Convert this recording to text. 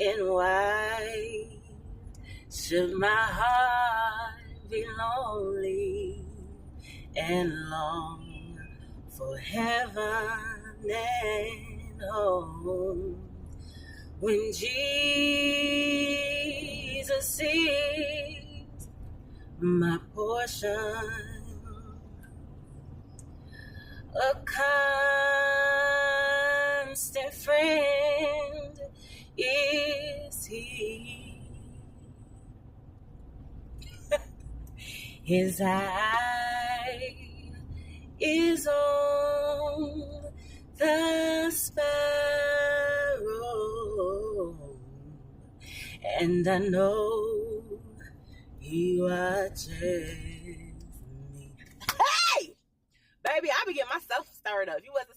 And why should my heart be lonely and long for heaven and home when Jesus is my portion? A constant friend is he. His eye is on the sparrow, and I know he watches me. Hey! Baby, I be getting myself stirred up. You wasn't